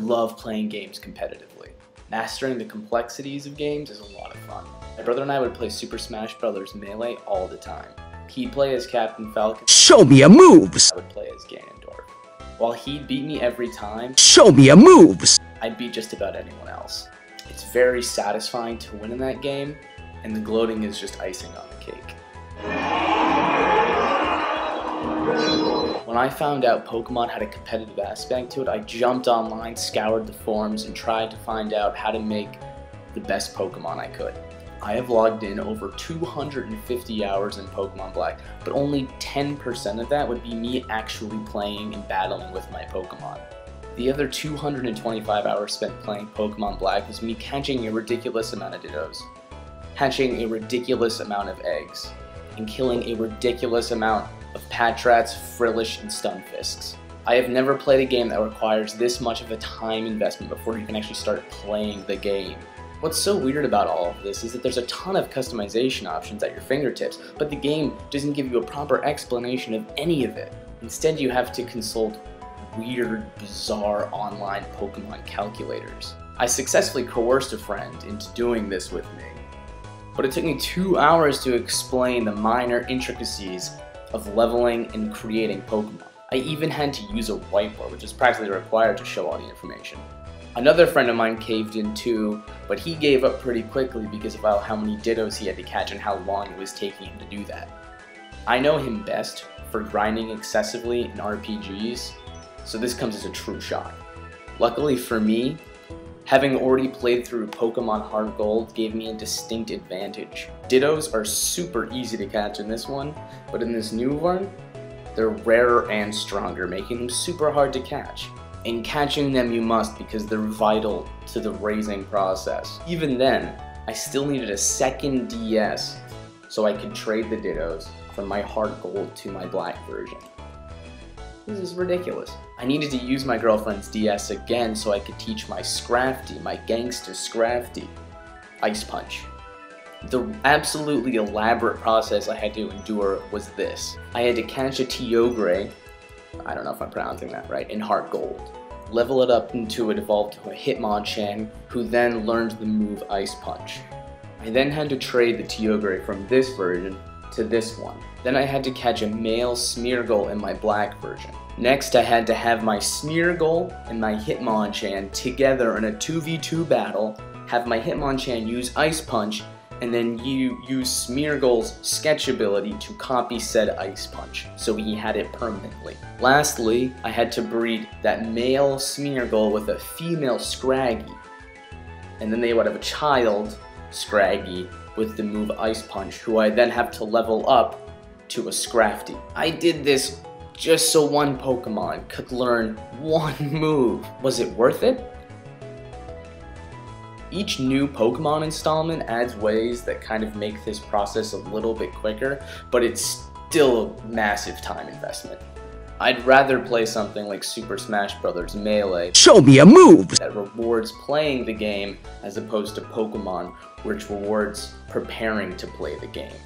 love playing games competitively. Mastering the complexities of games is a lot of fun. My brother and I would play Super Smash Bros. Melee all the time. He'd play as Captain Falcon. Show me your moves! I would play as Ganondorf. While he'd beat me every time, show me your moves! I'd beat just about anyone else. It's very satisfying to win in that game, and the gloating is just icing on the cake. When I found out Pokemon had a competitive aspect to it, I jumped online, scoured the forums, and tried to find out how to make the best Pokemon I could. I have logged in over 250 hours in Pokemon Black, but only 10% of that would be me actually playing and battling with my Pokemon. The other 225 hours spent playing Pokemon Black was me catching a ridiculous amount of Dittos, hatching a ridiculous amount of eggs, and killing a ridiculous amount of Patrats, Frillish, and Stunfisks. I have never played a game that requires this much of a time investment before you can actually start playing the game. What's so weird about all of this is that there's a ton of customization options at your fingertips, but the game doesn't give you a proper explanation of any of it. Instead, you have to consult weird, bizarre online Pokemon calculators. I successfully coerced a friend into doing this with me, but it took me 2 hours to explain the minor intricacies of leveling and creating Pokemon. I even had to use a whiteboard, which is practically required to show all the information. Another friend of mine caved in too, but he gave up pretty quickly because of how many Dittos he had to catch and how long it was taking him to do that. I know him best for grinding excessively in RPGs, so this comes as a true shock. Luckily for me, having already played through Pokemon Heart Gold gave me a distinct advantage. Dittos are super easy to catch in this one, but in this new one, they're rarer and stronger, making them super hard to catch. And catching them you must because they're vital to the raising process. Even then, I still needed a second DS so I could trade the Dittos from my Heart Gold to my Black version. This is ridiculous. I needed to use my girlfriend's DS again so I could teach my Scrafty, my gangsta Scrafty, Ice Punch. The absolutely elaborate process I had to endure was this. I had to catch a Kyogre, I don't know if I'm pronouncing that right, in Heart Gold. Level it up until it evolved to a Hitmonchan, who then learned the move Ice Punch. I then had to trade the Kyogre from this version to this one. Then I had to catch a male Smeargle in my Black version. Next I had to have my Smeargle and my Hitmonchan together in a 2v2 battle, have my Hitmonchan use Ice Punch, and then you use Smeargle's sketch ability to copy said Ice Punch, so he had it permanently. Lastly, I had to breed that male Smeargle with a female Scraggy, and then they would have a child, Scraggy, with the move Ice Punch, who I then have to level up to a Scrafty. I did this just so one Pokemon could learn one move. Was it worth it? Each new Pokemon installment adds ways that kind of make this process a little bit quicker, but it's still a massive time investment. I'd rather play something like Super Smash Bros. Melee, show me a move, that rewards playing the game as opposed to Pokemon, which rewards preparing to play the game.